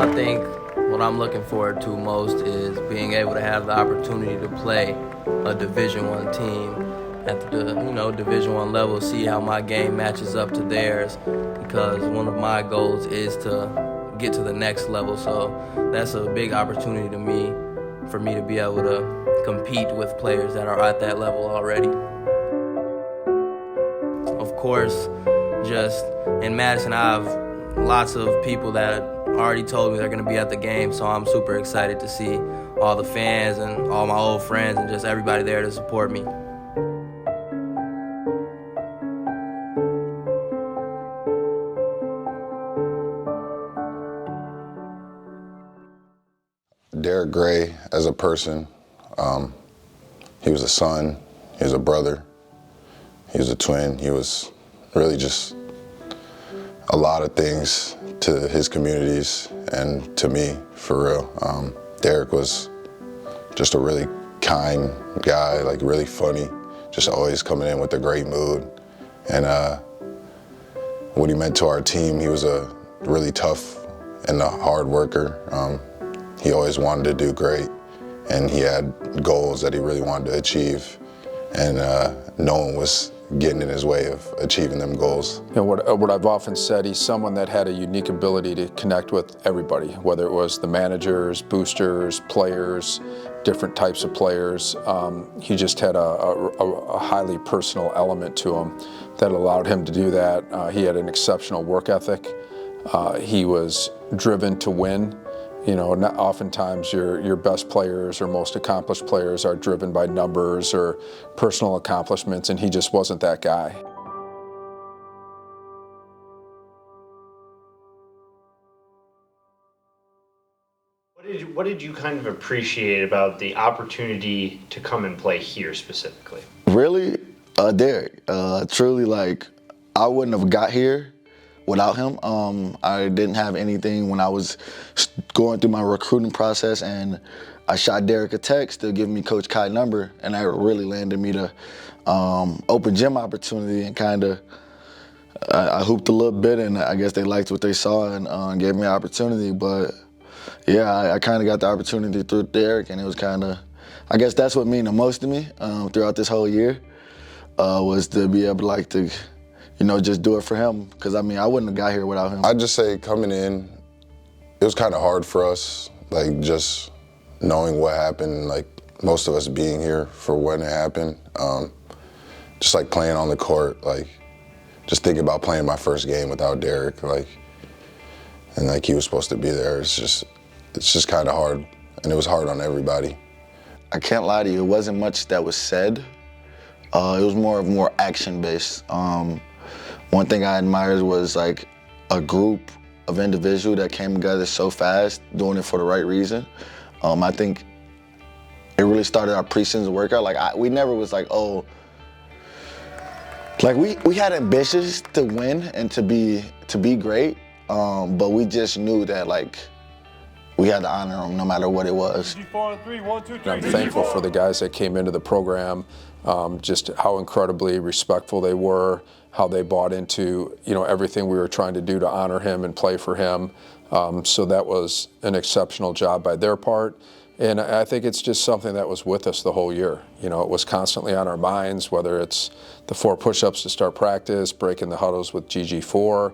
I think what I'm looking forward to most is being able to have the opportunity to play a Division I team at the Division I level, see how my game matches up to theirs, because one of my goals is to get to the next level. So that's a big opportunity to me, for me to be able to compete with players that are at that level already. Of course, just in Madison, I have lots of people that already told me they're going to be at the game, so I'm super excited to see all the fans and all my old friends and just everybody there to support me. Derek Gray, as a person, he was a son, he was a brother, he was a twin, he was really just a lot of things to his communities and to me, for real. Derek was just a really kind guy, like really funny, just always coming in with a great mood. And what he meant to our team, he was a really tough and a hard worker. He always wanted to do great, and he had goals that he really wanted to achieve, and no one was getting in his way of achieving them goals. You know, what I've often said, he's someone that had a unique ability to connect with everybody, whether it was the managers, boosters, players, different types of players. He just had a highly personal element to him that allowed him to do that. He had an exceptional work ethic. He was driven to win. You know, oftentimes your best players or most accomplished players are driven by numbers or personal accomplishments, and he just wasn't that guy. What did you kind of appreciate about the opportunity to come and play here specifically? Really, Derek, truly, like, I wouldn't have got here without him. I didn't have anything when I was going through my recruiting process, and I shot Derek a text to give me Coach Kai's number, and that really landed me to open gym opportunity, and kind of I hooped a little bit, and I guess they liked what they saw and gave me an opportunity. But yeah, I kind of got the opportunity through Derek, and it was kind of, I guess that's what meant the most to me throughout this whole year, was to be able to just do it for him, because I mean, I wouldn't have got here without him. I'd just say coming in, it was kind of hard for us, like just knowing what happened, like most of us being here for when it happened. Just like playing on the court, like just thinking about playing my first game without Derek, and like he was supposed to be there. It's just kind of hard, and it was hard on everybody. I can't lie to you, it wasn't much that was said. It was more action-based. One thing I admired was like a group of individuals that came together so fast, doing it for the right reason. I think it really started our pre-season workout. Like we never was like, oh, like we had ambitions to win and to be great, but we just knew that like we had to honor them no matter what it was. I'm thankful for the guys that came into the program, just how incredibly respectful they were, how they bought into everything we were trying to do to honor him and play for him. So that was an exceptional job by their part. And I think it's just something that was with us the whole year. You know, it was constantly on our minds, whether it's the 4 push-ups to start practice, breaking the huddles with GG4,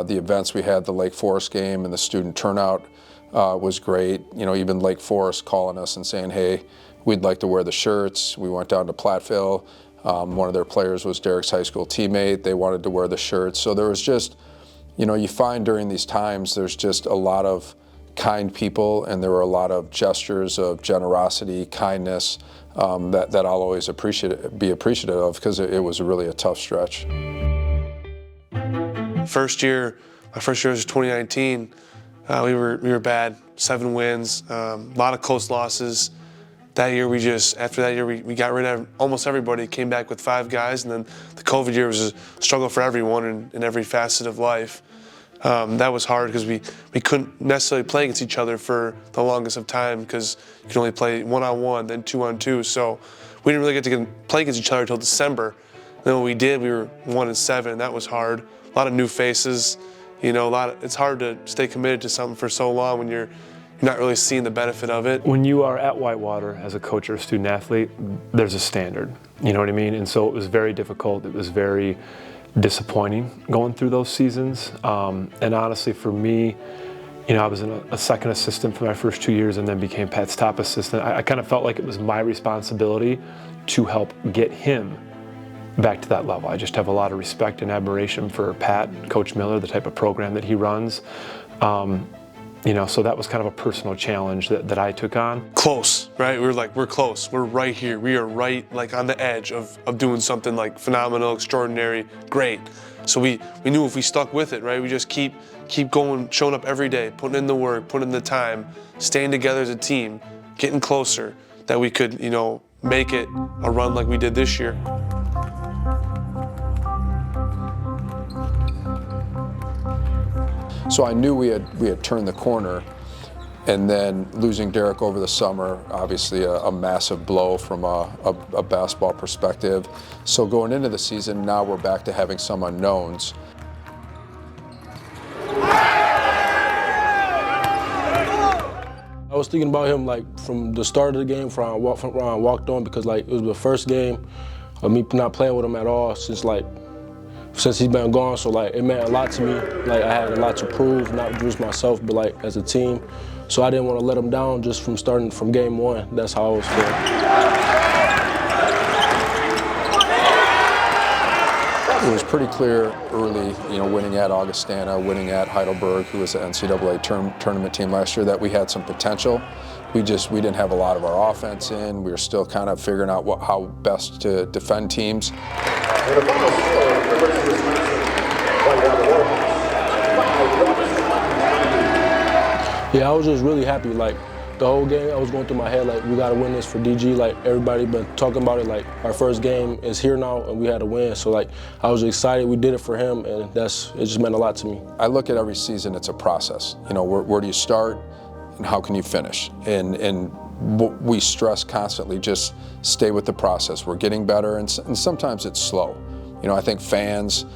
the events we had, the Lake Forest game, and the student turnout was great. You know, even Lake Forest calling us and saying, hey, we'd like to wear the shirts. We went down to Platteville. One of their players was Derek's high school teammate. They wanted to wear the shirts. So there was just, you find during these times, there's just a lot of kind people, and there were a lot of gestures of generosity, kindness, that I'll always be appreciative of, because it was really a tough stretch. My first year was 2019. We were bad, 7 wins, a lot of close losses. That year after that year we got rid of almost everybody, came back with 5 guys, and then the COVID year was a struggle for everyone in every facet of life. That was hard because we couldn't necessarily play against each other for the longest of time, because you could only play 1-on-1, then 2-on-2. So we didn't really get to play against each other until December. And then when we did, we were 1-7, and that was hard. A lot of new faces, You know, it's hard to stay committed to something for so long when you're not really seeing the benefit of it. When you are at Whitewater as a coach or a student athlete, there's a standard, you know what I mean? And so it was very difficult, it was very disappointing going through those seasons. And honestly for me, you know, I was a second assistant for my first 2 years and then became Pat's top assistant. I kind of felt like it was my responsibility to help get him back to that level. I just have a lot of respect and admiration for Pat, Coach Miller, the type of program that he runs. You know, so that was kind of a personal challenge that I took on. Close, right? We're close. We're right here. We are right like on the edge of doing something like phenomenal, extraordinary, great. So we knew if we stuck with it, right? We just keep going, showing up every day, putting in the work, putting in the time, staying together as a team, getting closer, that we could, you know, make it a run like we did this year. So I knew we had turned the corner, and then losing Derek over the summer, obviously a massive blow from a basketball perspective. So going into the season, now we're back to having some unknowns. I was thinking about him like from the start of the game, from when I walked on, because like it was the first game of me not playing with him at all since he's been gone. So like it meant a lot to me. Like I had a lot to prove, not just myself, but like as a team. So I didn't want to let him down just from starting from game one. That's how I was feeling. It was pretty clear early, you know, winning at Augustana, winning at Heidelberg, who was the NCAA tournament team last year, that we had some potential. We didn't have a lot of our offense in. We were still kind of figuring out how best to defend teams. Yeah, I was just really happy. Like the whole game, I was going through my head like, we gotta win this for DG. Like everybody been talking about it. Like our first game is here now, and we had to win. So like I was excited. We did it for him, and it just meant a lot to me. I look at every season; it's a process. You know, where do you start, and how can you finish? And we stress constantly, just stay with the process. We're getting better, and sometimes it's slow. You know, I think fans,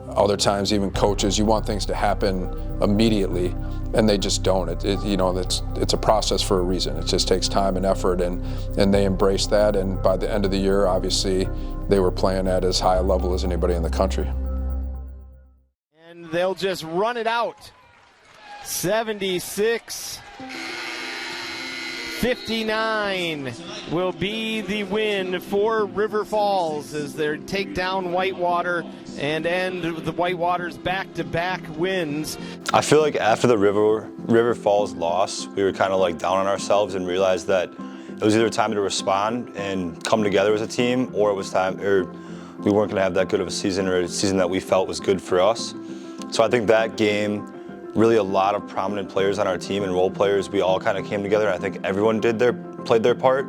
other times even coaches, you want things to happen immediately, and they just don't. You know, it's a process for a reason. It just takes time and effort, and they embrace that. And by the end of the year, obviously, they were playing at as high a level as anybody in the country. And they'll just run it out. 76-59 will be the win for River Falls as they take down Whitewater and end the Whitewater's back-to-back wins. I feel like after the River Falls loss, we were kind of like down on ourselves and realized that it was either time to respond and come together as a team, or it was time, or we weren't going to have that good of a season, or a season that we felt was good for us. So I think that game, really a lot of prominent players on our team and role players, we all kind of came together. I think everyone played their part.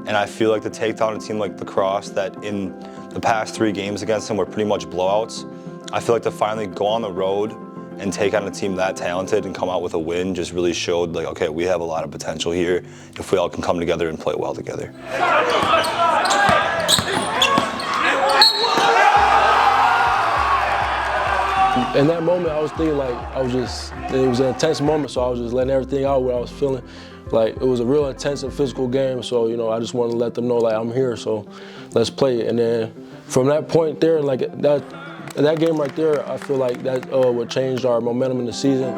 And I feel like to take down a team like Lacrosse that in the past 3 games against them were pretty much blowouts, I feel like to finally go on the road and take on a team that talented and come out with a win just really showed like, okay, we have a lot of potential here if we all can come together and play well together. In that moment, I was thinking like, it was an intense moment, so I was just letting everything out what I was feeling. Like, it was a real intense and physical game, so, you know, I just wanted to let them know, like, I'm here, so let's play. And then from that point there, like, that game right there, I feel like that what changed our momentum in the season.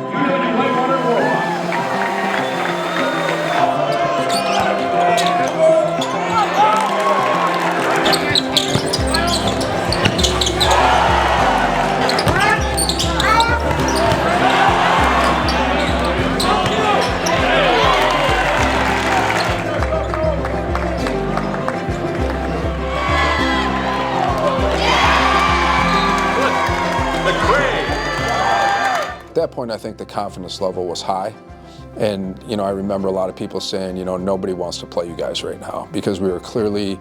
At that point, I think the confidence level was high. And, you know, I remember a lot of people saying, you know, nobody wants to play you guys right now, because we were clearly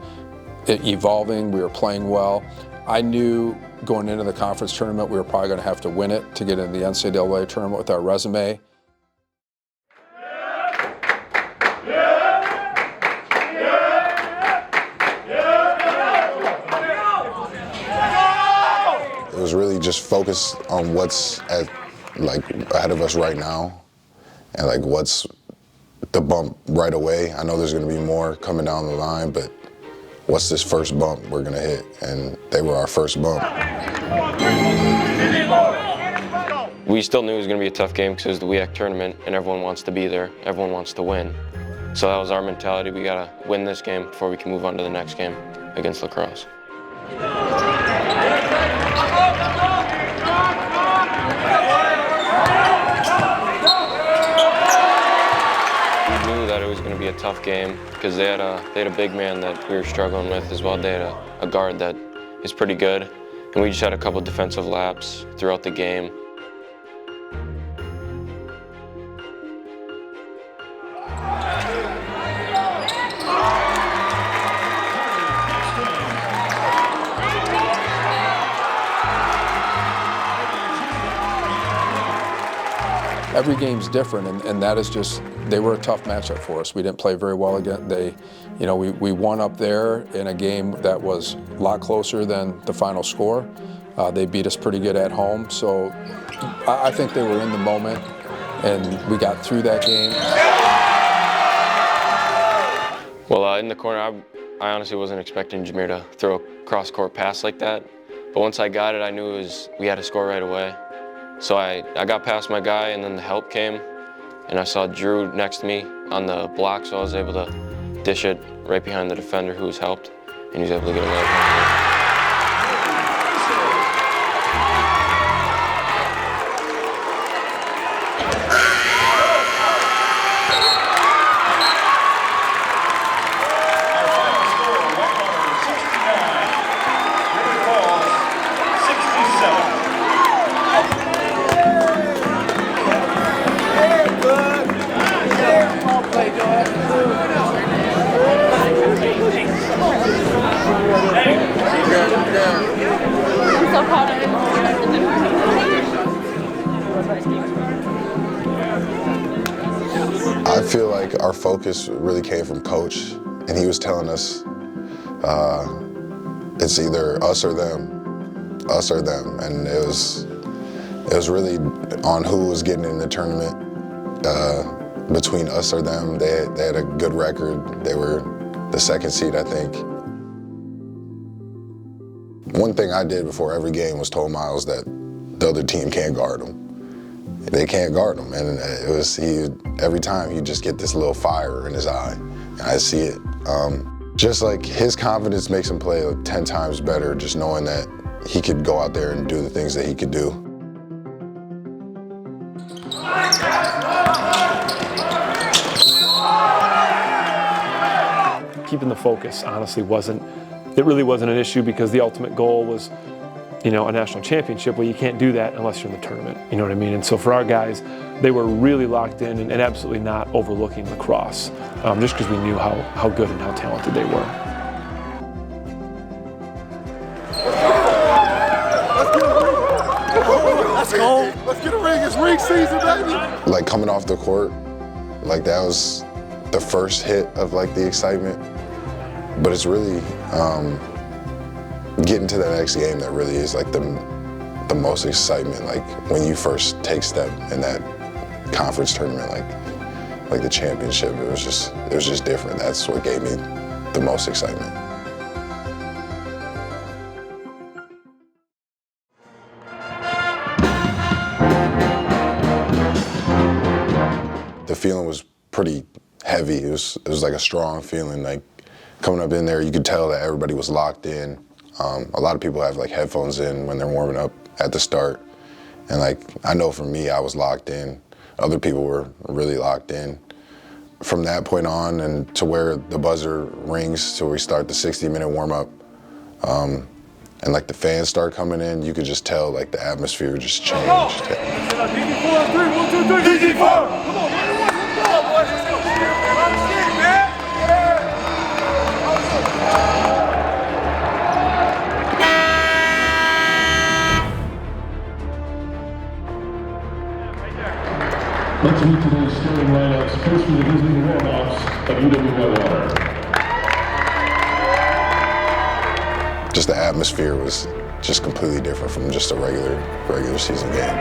evolving, we were playing well. I knew going into the conference tournament we were probably going to have to win it to get into the NCAA tournament with our resume. It was really just focused on what's at like ahead of us right now, and like what's the bump right away. I know there's going to be more coming down the line, but what's this first bump we're going to hit? And they were our first bump. We still knew it was going to be a tough game because it was the WIAC tournament and everyone wants to be there, everyone wants to win. So that was our mentality. We got to win this game before we can move on to the next game against La Crosse. We knew that it was going to be a tough game because they had a big man that we were struggling with as well. They had a guard that is pretty good, and we just had a couple defensive laps throughout the game. Every game's different, and that is just, they were a tough matchup for us. We didn't play very well again. We won up there in a game that was a lot closer than the final score. They beat us pretty good at home, so I think they were in the moment, and we got through that game. Well, in the corner, I honestly wasn't expecting Jameer to throw a cross-court pass like that, but once I got it, I knew we had to score right away. So I got past my guy, and then the help came, and I saw Jarod next to me on the block, so I was able to dish it right behind the defender who was helped, and he was able to get a layup. I feel like our focus really came from Coach, and he was telling us it's either us or them, and it was really on who was getting in the tournament. Between us or them, they had a good record. They were the second seed, I think. One thing I did before every game was told Miles that the other team can't guard him. They can't guard him, and every time he'd just get this little fire in his eye, and I see it. Just like his confidence makes him play like 10 times better, just knowing that he could go out there and do the things that he could do. Keeping the focus honestly really wasn't an issue because the ultimate goal was, a national championship. Well, you can't do that unless you're in the tournament, you know what I mean? And so for our guys, they were really locked in and absolutely not overlooking lacrosse, just because we knew how good and how talented they were. Let's go. Let's get a ring. It's ring season, baby. Like coming off the court, like that was the first hit of like the excitement. But it's really getting to the next game that really is like the most excitement. Like when you first take step in that conference tournament, like the championship, it was just different. That's what gave me the most excitement. The feeling was pretty heavy. It was like a strong feeling. Like coming up in there, you could tell that everybody was locked in. A lot of people have like headphones in when they're warming up at the start. And like, I know for me, I was locked in. Other people were really locked in. From that point on and to where the buzzer rings till we start the 60-minute warm up, and like the fans start coming in, you could just tell like the atmosphere just changed. DG4, 3, 1, 2, 3, DG4! Come on, let's go, man. Let's meet today's starting lineups. First for the visiting Warhawks of UW-Whitewater. Just the atmosphere was just completely different from just a regular season game.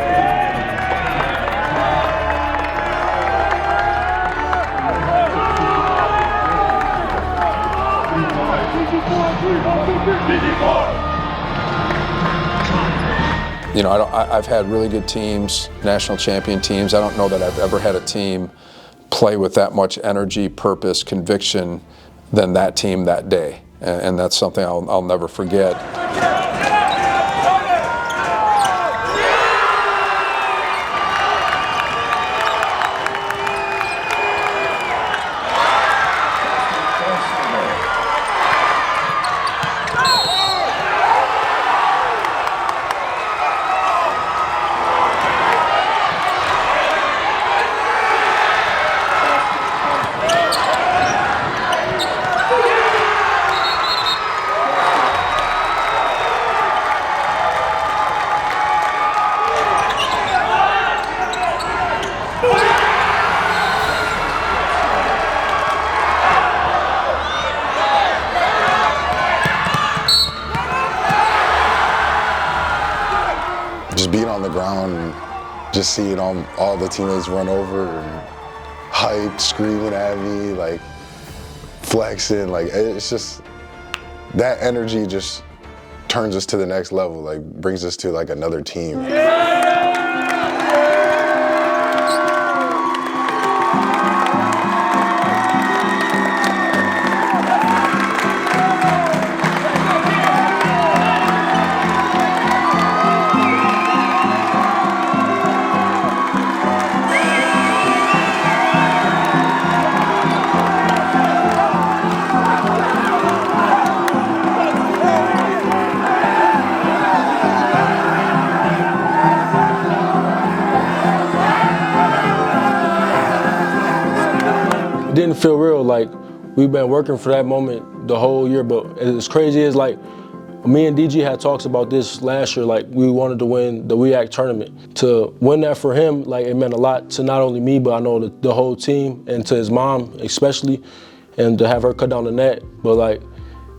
You know, I've had really good teams, national champion teams. I don't know that I've ever had a team play with that much energy, purpose, conviction than that team that day. And that's something I'll never forget. Just being on the ground and just seeing all the teammates run over and hype, screaming at me, like flexing, like it's just, that energy just turns us to the next level, like brings us to like another team. It didn't feel real, like we've been working for that moment the whole year, but as crazy as like, me and DG had talks about this last year, like we wanted to win the WIAC tournament. To win that for him, like it meant a lot to not only me, but I know the whole team, and to his mom especially, and to have her cut down the net. But like,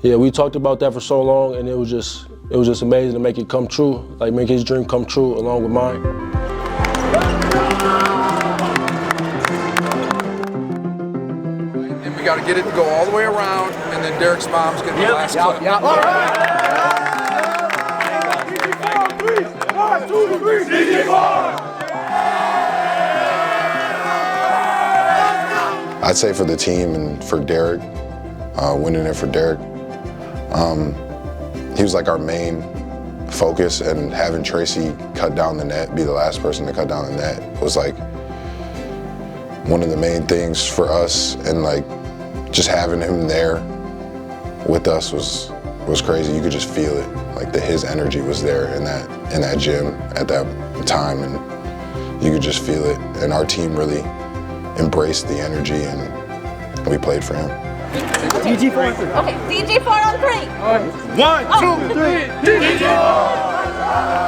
yeah, we talked about that for so long, and it was just amazing to make it come true, like make his dream come true along with mine. And we got to get it to go all the way around, and then Derek's mom's getting the last clip. All right. 1, 2, 3, I'd say for the team and for Derek, winning it for Derek, he was like our main focus, and having Tracy cut down the net, be the last person to cut down the net, was like one of the main things for us, and like just having him there with us was crazy. You could just feel it, like his energy was there in that gym at that time, and you could just feel it. And our team really embraced the energy, and we played for him. DG 4 on 3. Okay, DG 4 on 3. 1, 2, 3, DG 4!